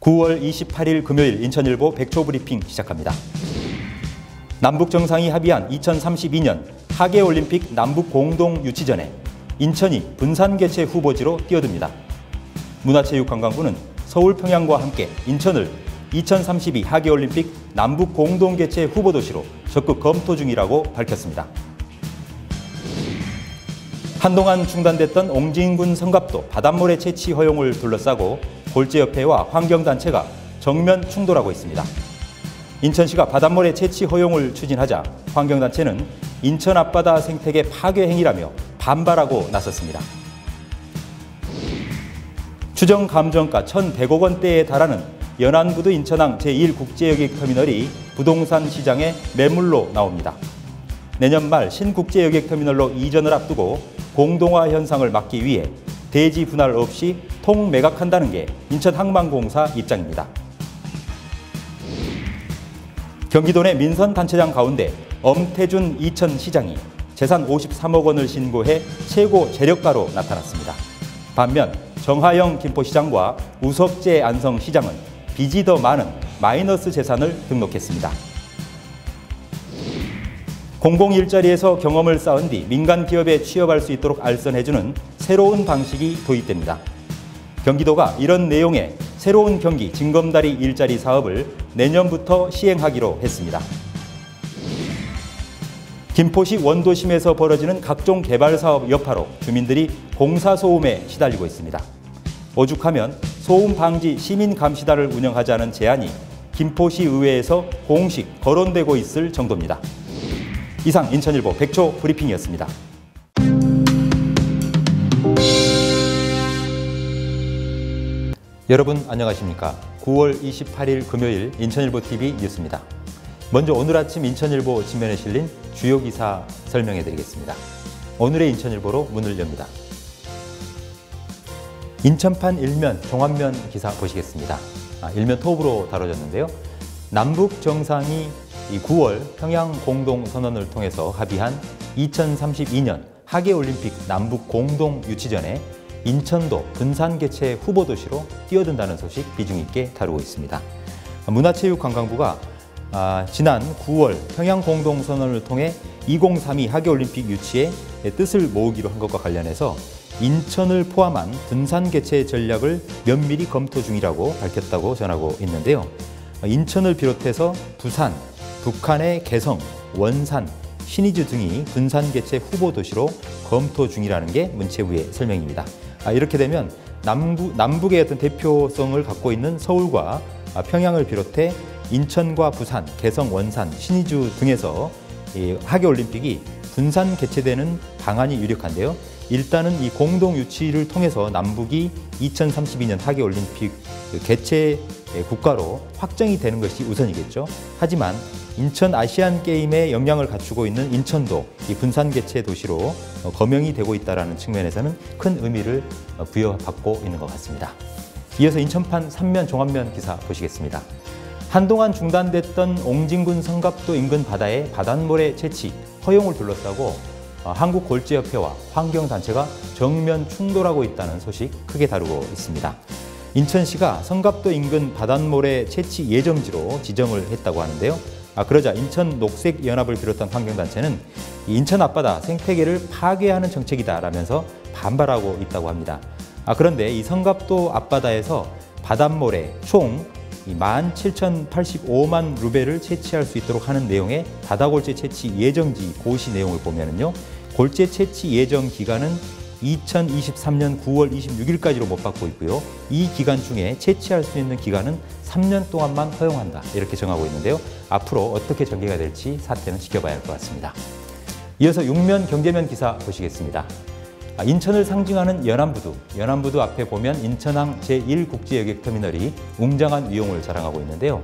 9월 28일 금요일 인천일보 백초 브리핑 시작합니다. 남북 정상이 합의한 2032년 하계올림픽 남북 공동 유치전에 인천이 분산 개최 후보지로 뛰어듭니다. 문화체육관광부는 서울, 평양과 함께 인천을 2032 하계올림픽 남북 공동 개최 후보 도시로 적극 검토 중이라고 밝혔습니다. 한동안 중단됐던 옹진군 성갑도 바닷모래 채취 허용을 둘러싸고 골재협회와 환경단체가 정면 충돌하고 있습니다. 인천시가 바닷모래 채취 허용을 추진하자 환경단체는 인천 앞바다 생태계 파괴 행위라며 반발하고 나섰습니다. 추정 감정가 1,100억 원대에 달하는 연안부두 인천항 제1국제여객터미널이 부동산 시장에 매물로 나옵니다. 내년 말 신국제여객터미널로 이전을 앞두고 공동화 현상을 막기 위해 대지 분할 없이 통매각한다는 게 인천항만공사 입장입니다. 경기도 내 민선단체장 가운데 엄태준 이천시장이 재산 53억 원을 신고해 최고 재력가로 나타났습니다. 반면 정하영 김포시장과 우석재 안성시장은 빚이 더 많은 마이너스 재산을 등록했습니다. 공공 일자리에서 경험을 쌓은 뒤 민간 기업에 취업할 수 있도록 알선해주는 새로운 방식이 도입됩니다. 경기도가 이런 내용의 새로운 경기 징검다리 일자리 사업을 내년부터 시행하기로 했습니다. 김포시 원도심에서 벌어지는 각종 개발 사업 여파로 주민들이 공사 소음에 시달리고 있습니다. 오죽하면 소음 방지 시민감시단을 운영하자는 제안이 김포시 의회에서 공식 거론되고 있을 정도입니다. 이상 인천일보 백초 브리핑이었습니다. 여러분 안녕하십니까? 9월 28일 금요일 인천일보 TV 뉴스입니다. 먼저 오늘 아침 인천일보 지면에 실린 주요 기사 설명해 드리겠습니다. 오늘의 인천일보로 문을 엽니다. 인천판 일면 종합면 기사 보시겠습니다. 일면 톱으로 다뤄졌는데요. 남북 정상이 9월 평양 공동선언을 통해서 합의한 2032년 하계올림픽 남북 공동 유치전에 인천도 분산 개최 후보 도시로 뛰어든다는 소식 비중 있게 다루고 있습니다. 문화체육관광부가 지난 9월 평양 공동선언을 통해 2032 하계올림픽 유치에 뜻을 모으기로 한 것과 관련해서 인천을 포함한 분산 개최 전략을 면밀히 검토 중이라고 밝혔다고 전하고 있는데요. 인천을 비롯해서 부산, 북한의 개성, 원산, 신의주 등이 분산 개최 후보 도시로 검토 중이라는 게 문체부의 설명입니다. 이렇게 되면 남북의 어떤 대표성을 갖고 있는 서울과 평양을 비롯해 인천과 부산, 개성, 원산, 신의주 등에서 하계올림픽이 분산 개최되는 방안이 유력한데요. 일단은 이 공동 유치를 통해서 남북이 2032년 하계올림픽 개최 국가로 확정이 되는 것이 우선이겠죠. 하지만 인천 아시안게임에 역량을 갖추고 있는 인천도 이 분산 개최 도시로 거명이 되고 있다는 측면에서는 큰 의미를 부여받고 있는 것 같습니다. 이어서 인천판 3면 종합면 기사 보시겠습니다. 한동안 중단됐던 옹진군 성갑도 인근 바다의 바닷모래 채취 허용을 둘러싸고 한국골재협회와 환경단체가 정면 충돌하고 있다는 소식 크게 다루고 있습니다. 인천시가 성갑도 인근 바닷모래 채취 예정지로 지정을 했다고 하는데요. 그러자 인천녹색연합을 비롯한 환경단체는 인천 앞바다 생태계를 파괴하는 정책이다라면서 반발하고 있다고 합니다. 그런데 이 성갑도 앞바다에서 바닷모래 총 17,085만 루베를 채취할 수 있도록 하는 내용의 바다골재 채취 예정지 고시 내용을 보면은요, 골재 채취 예정 기간은 2023년 9월 26일까지로 못 받고 있고요. 이 기간 중에 채취할 수 있는 기간은 3년 동안만 허용한다. 이렇게 정하고 있는데요. 앞으로 어떻게 전개가 될지 사태는 지켜봐야 할 것 같습니다. 이어서 6면 경제면 기사 보시겠습니다. 인천을 상징하는 연안부두 앞에 보면 인천항 제1국제여객터미널이 웅장한 위용을 자랑하고 있는데요.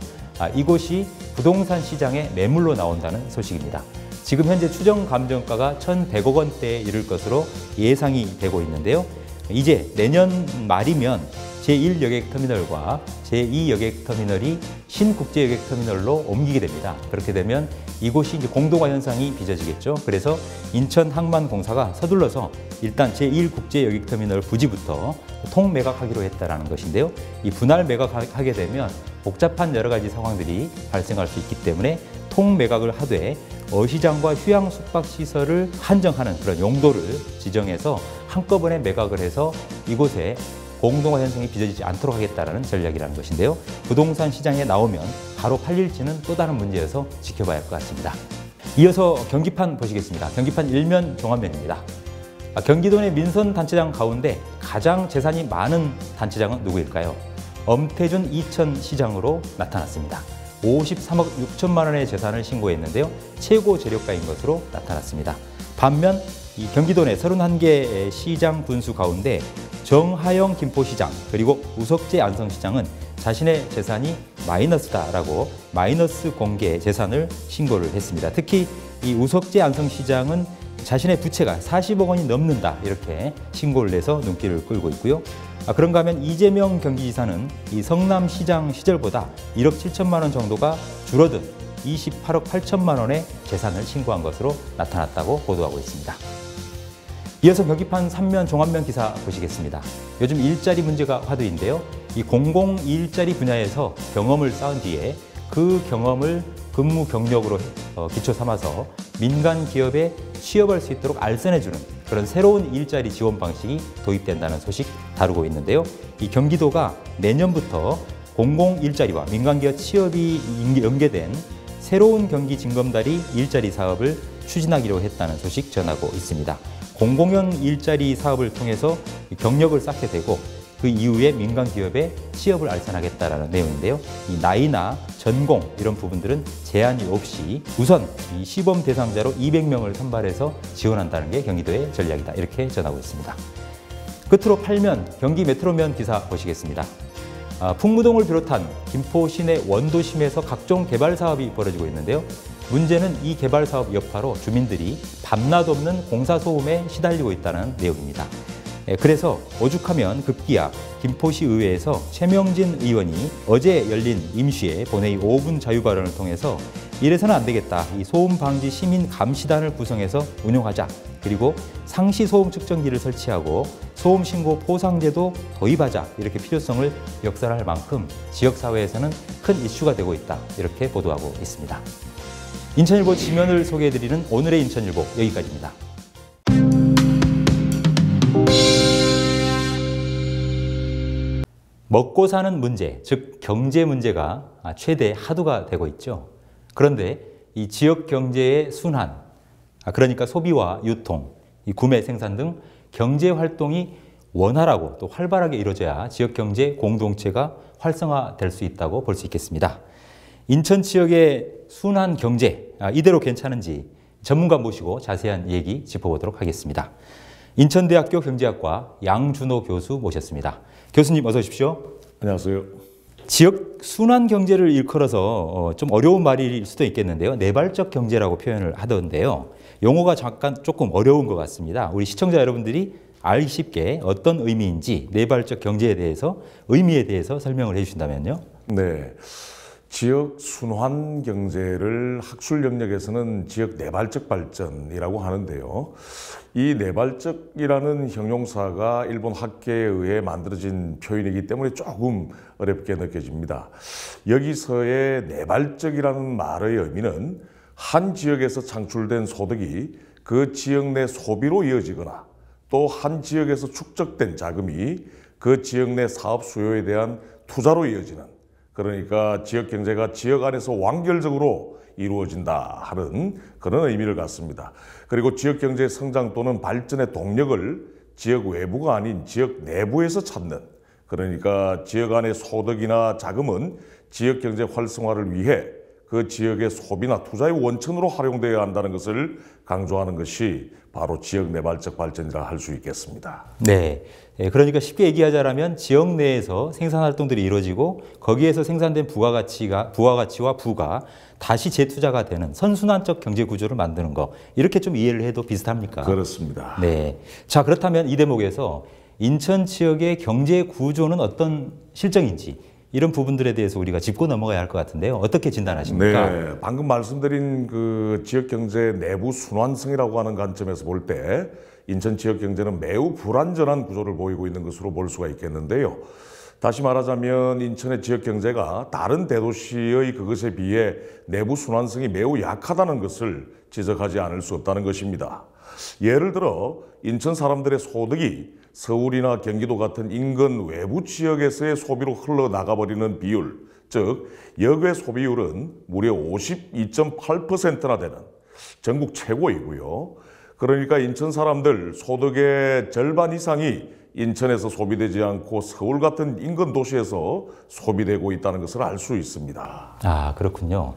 이곳이 부동산 시장에 매물로 나온다는 소식입니다. 지금 현재 추정 감정가가 1,100억 원대에 이를 것으로 예상이 되고 있는데요. 이제 내년 말이면 제1여객터미널과 제2여객터미널이 신국제여객터미널로 옮기게 됩니다. 그렇게 되면 이곳이 이제 공동화 현상이 빚어지겠죠. 그래서 인천항만공사가 서둘러서 일단 제1국제여객터미널 부지부터 통매각하기로 했다는 것인데요. 이 분할 매각하게 되면 복잡한 여러 가지 상황들이 발생할 수 있기 때문에 통매각을 하되 어시장과 휴양 숙박시설을 한정하는 그런 용도를 지정해서 한꺼번에 매각을 해서 이곳에 공동화 현상이 빚어지지 않도록 하겠다는 전략이라는 것인데요. 부동산 시장에 나오면 바로 팔릴지는 또 다른 문제여서 지켜봐야 할 것 같습니다. 이어서 경기판 보시겠습니다. 경기판 일면 종합면입니다. 경기도 내 민선 단체장 가운데 가장 재산이 많은 단체장은 누구일까요? 엄태준 이천시장으로 나타났습니다. 53억 6천만 원의 재산을 신고했는데요. 최고 재력가인 것으로 나타났습니다. 반면 이 경기도 내 31개 시장 군수 가운데 정하영 김포시장 그리고 우석재 안성시장은 자신의 재산이 마이너스다라고 마이너스 공개 재산을 신고를 했습니다. 특히 이 우석재 안성시장은 자신의 부채가 40억 원이 넘는다 이렇게 신고를 해서 눈길을 끌고 있고요. 그런가 하면 이재명 경기지사는 이 성남시장 시절보다 1억 7천만 원 정도가 줄어든 28억 8천만 원의 재산을 신고한 것으로 나타났다고 보도하고 있습니다. 이어서 경기판 3면 종합면 기사 보시겠습니다. 요즘 일자리 문제가 화두인데요. 이 공공 일자리 분야에서 경험을 쌓은 뒤에 그 경험을 근무 경력으로 기초 삼아서 민간 기업에 취업할 수 있도록 알선해주는 그런 새로운 일자리 지원 방식이 도입된다는 소식 다루고 있는데요. 이 경기도가 내년부터 공공 일자리와 민간 기업 취업이 연계된 새로운 경기 징검다리 일자리 사업을 추진하기로 했다는 소식 전하고 있습니다. 공공형 일자리 사업을 통해서 경력을 쌓게 되고 그 이후에 민간 기업에 취업을 알선하겠다라는 내용인데요. 이 나이나 전공 이런 부분들은 제한이 없이 우선 이 시범 대상자로 200명을 선발해서 지원한다는 게 경기도의 전략이다. 이렇게 전하고 있습니다. 끝으로 8면 경기 메트로면 기사 보시겠습니다. 풍무동을 비롯한 김포 시내 원도심에서 각종 개발 사업이 벌어지고 있는데요. 문제는 이 개발 사업 여파로 주민들이 밤낮 없는 공사 소음에 시달리고 있다는 내용입니다. 그래서 오죽하면 급기야 김포시 의회에서 최명진 의원이 어제 열린 임시회 본회의 5분 자유 발언을 통해서 이래서는 안 되겠다. 이 소음 방지 시민 감시단을 구성해서 운영하자. 그리고 상시 소음 측정기를 설치하고 소음 신고 포상제도 도입하자. 이렇게 필요성을 역설할 만큼 지역 사회에서는 큰 이슈가 되고 있다. 이렇게 보도하고 있습니다. 인천일보 지면을 소개해드리는 오늘의 인천일보 여기까지입니다. 먹고 사는 문제, 즉 경제 문제가 최대 하도가 되고 있죠. 그런데 이 지역 경제의 순환, 그러니까 소비와 유통, 이 구매, 생산 등 경제 활동이 원활하고 또 활발하게 이루어져야 지역 경제 공동체가 활성화될 수 있다고 볼 수 있겠습니다. 인천 지역의 순환 경제, 이대로 괜찮은지 전문가 모시고 자세한 얘기 짚어보도록 하겠습니다. 인천대학교 경제학과 양준호 교수 모셨습니다. 교수님 어서 오십시오. 안녕하세요. 지역 순환 경제를 일컬어서 좀 어려운 말일 수도 있겠는데요. 내발적 경제라고 표현을 하던데요. 용어가 잠깐 조금 어려운 것 같습니다. 우리 시청자 여러분들이 알기 쉽게 어떤 의미인지 내발적 경제에 대해서 의미에 대해서 설명을 해주신다면요. 네. 지역 순환 경제를 학술 영역에서는 지역 내발적 발전이라고 하는데요. 이 내발적이라는 형용사가 일본 학계에 의해 만들어진 표현이기 때문에 조금 어렵게 느껴집니다. 여기서의 내발적이라는 말의 의미는 한 지역에서 창출된 소득이 그 지역 내 소비로 이어지거나 또 한 지역에서 축적된 자금이 그 지역 내 사업 수요에 대한 투자로 이어지는, 그러니까 지역 경제가 지역 안에서 완결적으로 이루어진다 하는 그런 의미를 갖습니다. 그리고 지역 경제의 성장 또는 발전의 동력을 지역 외부가 아닌 지역 내부에서 찾는, 그러니까 지역 안의 소득이나 자금은 지역 경제 활성화를 위해 그 지역의 소비나 투자의 원천으로 활용되어야 한다는 것을 강조하는 것이 바로 지역 내발적 발전이라 할 수 있겠습니다. 네. 그러니까 쉽게 얘기하자면 지역 내에서 생산 활동들이 이루어지고 거기에서 생산된 부가가치와 부가 다시 재투자가 되는 선순환적 경제 구조를 만드는 거, 이렇게 좀 이해를 해도 비슷합니까? 그렇습니다. 네. 자, 그렇다면 이 대목에서 인천 지역의 경제 구조는 실정인지 이런 부분들에 대해서 우리가 짚고 넘어가야 할 것 같은데요. 어떻게 진단하십니까? 네, 방금 말씀드린 그 지역 경제 내부 순환성이라고 하는 관점에서 볼 때 인천 지역 경제는 매우 불완전한 구조를 보이고 있는 것으로 볼 수가 있겠는데요. 다시 말하자면 인천의 지역 경제가 다른 대도시의 그것에 비해 내부 순환성이 매우 약하다는 것을 지적하지 않을 수 없다는 것입니다. 예를 들어 인천 사람들의 소득이 서울이나 경기도 같은 인근 외부 지역에서의 소비로 흘러나가버리는 비율, 즉 역외 소비율은 무려 52.8%나 되는 전국 최고이고요. 그러니까 인천 사람들 소득의 절반 이상이 인천에서 소비되지 않고 서울 같은 인근 도시에서 소비되고 있다는 것을 알 수 있습니다. 아, 그렇군요.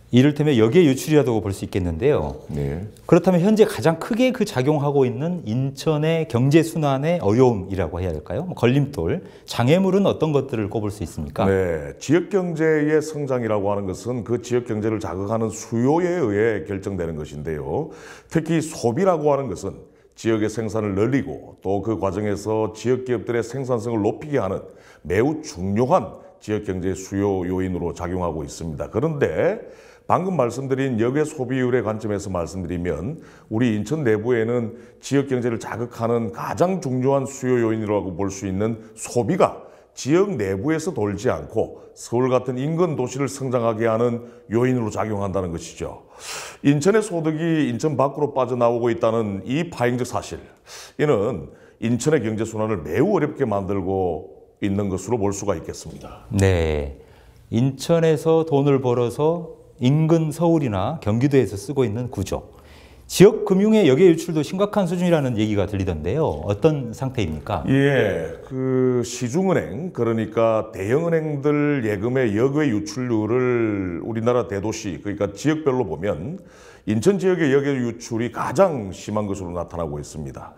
이를테면 역외 유출이라고 볼 수 있겠는데요. 네. 그렇다면 현재 가장 크게 그 작용하고 있는 인천의 경제 순환의 어려움이라고 해야 할까요? 걸림돌, 장애물은 어떤 것들을 꼽을 수 있습니까? 네, 지역 경제의 성장이라고 하는 것은 그 지역 경제를 자극하는 수요에 의해 결정되는 것인데요. 특히 소비라고 하는 것은 지역의 생산을 늘리고 또 그 과정에서 지역 기업들의 생산성을 높이게 하는 매우 중요한 지역 경제의 수요 요인으로 작용하고 있습니다. 그런데 방금 말씀드린 역외 소비율의 관점에서 말씀드리면 우리 인천 내부에는 지역 경제를 자극하는 가장 중요한 수요 요인이라고 볼 수 있는 소비가 지역 내부에서 돌지 않고 서울 같은 인근 도시를 성장하게 하는 요인으로 작용한다는 것이죠. 인천의 소득이 인천 밖으로 빠져나오고 있다는 이 파행적 사실, 이는 인천의 경제 순환을 매우 어렵게 만들고 있는 것으로 볼 수가 있겠습니다. 네, 인천에서 돈을 벌어서 인근 서울이나 경기도에서 쓰고 있는 구조. 지역 금융의 역외 유출도 심각한 수준이라는 얘기가 들리던데요. 어떤 상태입니까? 예, 그 시중은행, 그러니까 대형은행들 예금의 역외 유출률을 우리나라 대도시, 그러니까 지역별로 보면 인천 지역의 역외 유출이 가장 심한 것으로 나타나고 있습니다.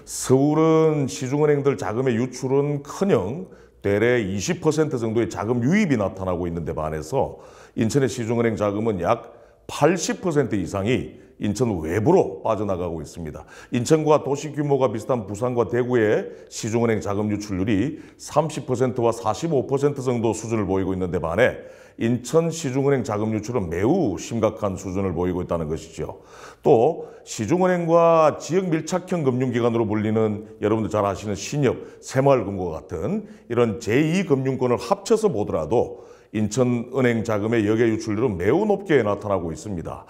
서울은 시중은행들 자금의 유출은 커녕 대략 20% 정도의 자금 유입이 나타나고 있는데 반해서 인천의 시중은행 자금은 약 80% 이상이 인천 외부로 빠져나가고 있습니다. 인천과 도시 규모가 비슷한 부산과 대구의 시중은행 자금 유출률이 30%와 45% 정도 수준을 보이고 있는데 반해 인천 시중은행 자금 유출은 매우 심각한 수준을 보이고 있다는 것이죠. 또 시중은행과 지역 밀착형 금융기관으로 불리는 여러분들 잘 아시는 신협, 새마을금고와 같은 이런 제2금융권을 합쳐서 보더라도 인천은행 자금의 역외 유출률은 매우 높게 나타나고 있습니다.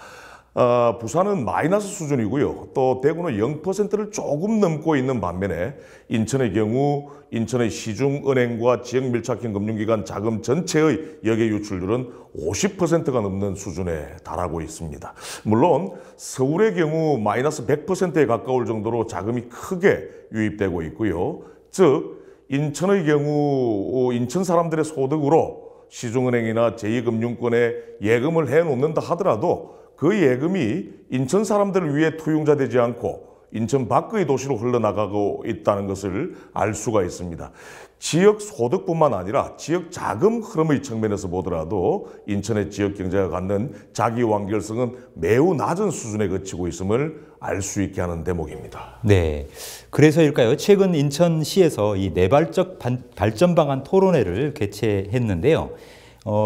부산은 마이너스 수준이고요. 또 대구는 0%를 조금 넘고 있는 반면에 인천의 경우 인천의 시중은행과 지역 밀착형 금융기관 자금 전체의 역외 유출률은 50%가 넘는 수준에 달하고 있습니다. 물론 서울의 경우 마이너스 100%에 가까울 정도로 자금이 크게 유입되고 있고요. 즉 인천의 경우 인천 사람들의 소득으로 시중은행이나 제2금융권에 예금을 해놓는다 하더라도 그 예금이 인천 사람들을 위해 투용자되지 않고 인천 밖의 도시로 흘러나가고 있다는 것을 알 수가 있습니다. 지역 소득뿐만 아니라 지역 자금 흐름의 측면에서 보더라도 인천의 지역 경제가 갖는 자기 완결성은 매우 낮은 수준에 그치고 있음을 알 수 있게 하는 대목입니다. 네, 그래서일까요? 최근 인천시에서 이 내발적 발전 방안 토론회를 개최했는데요.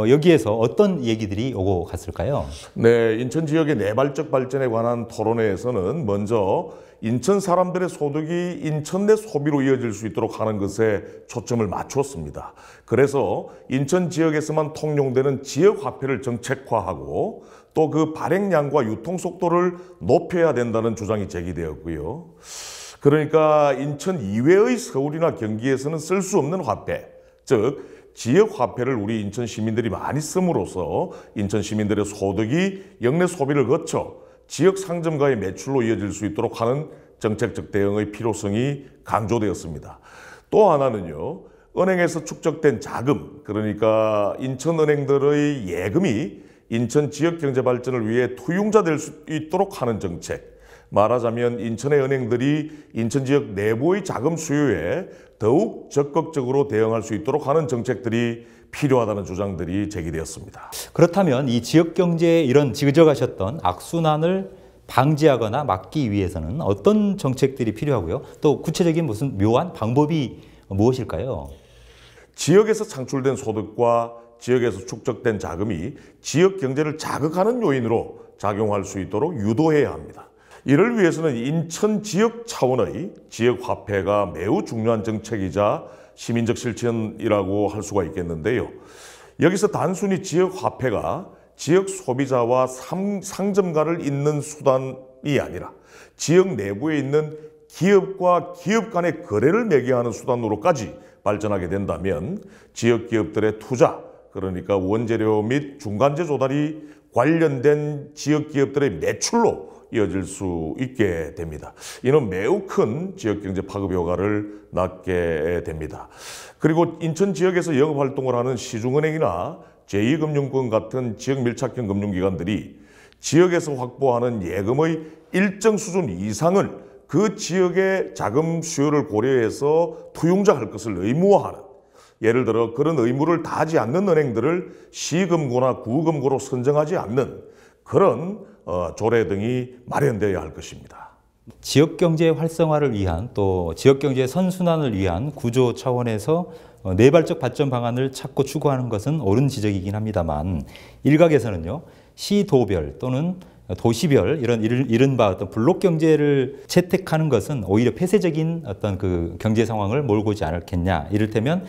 여기에서 어떤 얘기들이 오고 갔을까요? 네, 인천 지역의 내발적 발전에 관한 토론회에서는 먼저 인천 사람들의 소득이 인천 내 소비로 이어질 수 있도록 하는 것에 초점을 맞췄습니다. 그래서 인천 지역에서만 통용되는 지역 화폐를 정책화하고 또 그 발행량과 유통 속도를 높여야 된다는 주장이 제기되었고요. 그러니까 인천 이외의 서울이나 경기에서는 쓸 수 없는 화폐, 즉 지역 화폐를 우리 인천 시민들이 많이 씀으로써 인천 시민들의 소득이 역내 소비를 거쳐 지역 상점가의 매출로 이어질 수 있도록 하는 정책적 대응의 필요성이 강조되었습니다. 또 하나는요, 은행에서 축적된 자금, 그러니까 인천은행들의 예금이 인천 지역 경제 발전을 위해 투용자 될 수 있도록 하는 정책, 말하자면 인천의 은행들이 인천 지역 내부의 자금 수요에 더욱 적극적으로 대응할 수 있도록 하는 정책들이 필요하다는 주장들이 제기되었습니다. 그렇다면 이 지역 경제에 이런 지적하셨던 악순환을 방지하거나 막기 위해서는 어떤 정책들이 필요하고요? 또 구체적인 무슨 묘한 방법이 무엇일까요? 지역에서 창출된 소득과 지역에서 축적된 자금이 지역 경제를 자극하는 요인으로 작용할 수 있도록 유도해야 합니다. 이를 위해서는 인천 지역 차원의 지역 화폐가 매우 중요한 정책이자 시민적 실천이라고 할 수가 있겠는데요. 여기서 단순히 지역 화폐가 지역 소비자와 상점가를 잇는 수단이 아니라 지역 내부에 있는 기업과 기업 간의 거래를 매개하는 수단으로까지 발전하게 된다면 지역 기업들의 투자, 그러니까 원재료 및 중간재 조달이 관련된 지역 기업들의 매출로 이어질 수 있게 됩니다. 이는 매우 큰 지역경제 파급 효과를 낳게 됩니다. 그리고 인천 지역에서 영업활동을 하는 시중은행이나 제2금융권 같은 지역 밀착형 금융기관들이 지역에서 확보하는 예금의 일정 수준 이상을 그 지역의 자금 수요를 고려해서 투용자할 것을 의무화하는, 예를 들어 그런 의무를 다하지 않는 은행들을 시금고나 구금고로 선정하지 않는 그런 조례 등이 마련되어야 할 것입니다. 지역경제 활성화를 위한 또 지역경제 선순환을 위한 구조 차원에서 네발적 발전 방안을 찾고 추구하는 것은 옳은 지적이긴 합니다만 일각에서는요, 시도별 또는 도시별 이른바 어떤 블록 경제를 채택하는 것은 오히려 폐쇄적인 어떤 그 경제 상황을 몰고 오지 않겠냐. 이를테면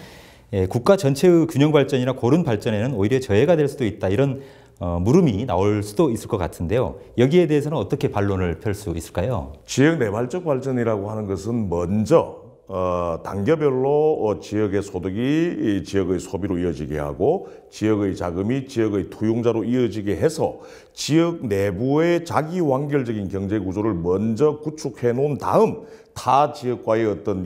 국가 전체의 균형 발전이나 고른 발전에는 오히려 저해가 될 수도 있다. 이런 물음이 나올 수도 있을 것 같은데요. 여기에 대해서는 어떻게 반론을 펼 수 있을까요? 지역 내발적 발전이라고 하는 것은 먼저 단계별로 지역의 소득이 지역의 소비로 이어지게 하고 지역의 자금이 지역의 투용자로 이어지게 해서 지역 내부의 자기 완결적인 경제 구조를 먼저 구축해 놓은 다음 타 지역과의 어떤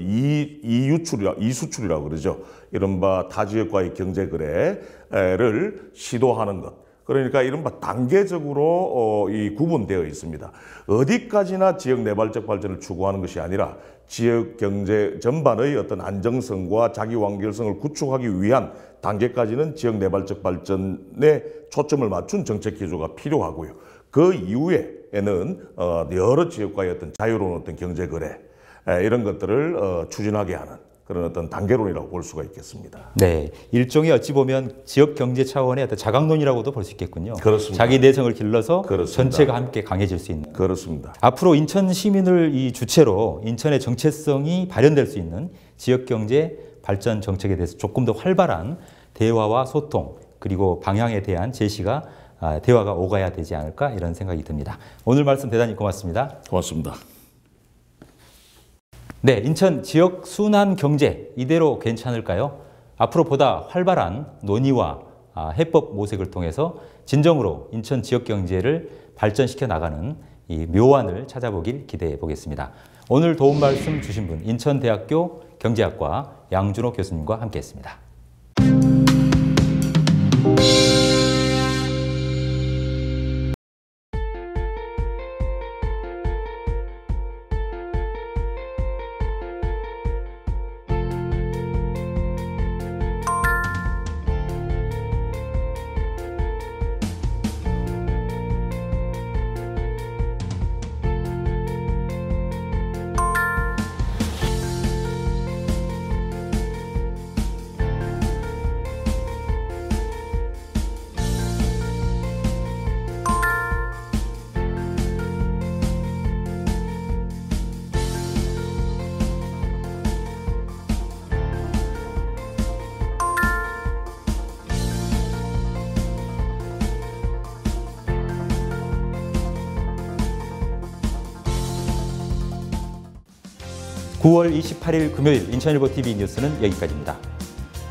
이수출이라고 그러죠. 이른바 타 지역과의 경제 거래를 시도하는 것. 그러니까 이른바 단계적으로 이 구분되어 있습니다. 어디까지나 지역 내발적 발전을 추구하는 것이 아니라 지역 경제 전반의 어떤 안정성과 자기 완결성을 구축하기 위한 단계까지는 지역 내발적 발전에 초점을 맞춘 정책 기조가 필요하고요. 그 이후에는 여러 지역과의 어떤 자유로운 어떤 경제 거래 이런 것들을 추진하게 하는 그런 어떤 단계론이라고 볼 수가 있겠습니다. 네, 일종의 어찌 보면 지역 경제 차원의 어떤 자강론이라고도 볼 수 있겠군요. 그렇습니다. 자기 내성을 길러서 그렇습니다. 전체가 함께 강해질 수 있는. 그렇습니다. 앞으로 인천 시민을 이 주체로 인천의 정체성이 발현될 수 있는 지역 경제 발전 정책에 대해서 조금 더 활발한 대화와 소통 그리고 방향에 대한 제시가 대화가 오가야 되지 않을까 이런 생각이 듭니다. 오늘 말씀 대단히 고맙습니다. 고맙습니다. 네, 인천 지역 순환 경제 이대로 괜찮을까요? 앞으로 보다 활발한 논의와 해법 모색을 통해서 진정으로 인천 지역 경제를 발전시켜 나가는 이 묘안을 찾아보길 기대해 보겠습니다. 오늘 도움 말씀 주신 분 인천대학교 경제학과 양준호 교수님과 함께했습니다. (9월 28일) 금요일 인천일보TV 뉴스는 여기까지입니다.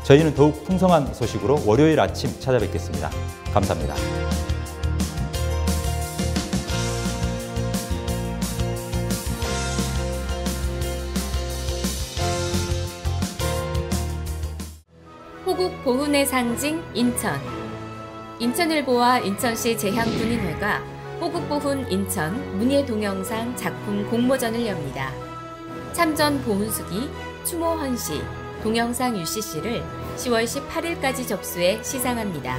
저희는 더욱 풍성한 소식으로 월요일 아침 찾아뵙겠습니다. 감사합니다. 호국 보훈의 상징 인천. 인천일보와 인천시 제향군인회가 호국보훈 인천 문예 동영상 작품 공모전을 엽니다. 참전 보훈수기, 추모 헌시, 동영상 UCC를 10월 18일까지 접수해 시상합니다.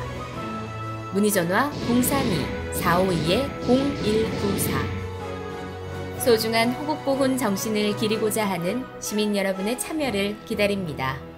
문의전화 032-452-0194 소중한 호국보훈 정신을 기리고자 하는 시민 여러분의 참여를 기다립니다.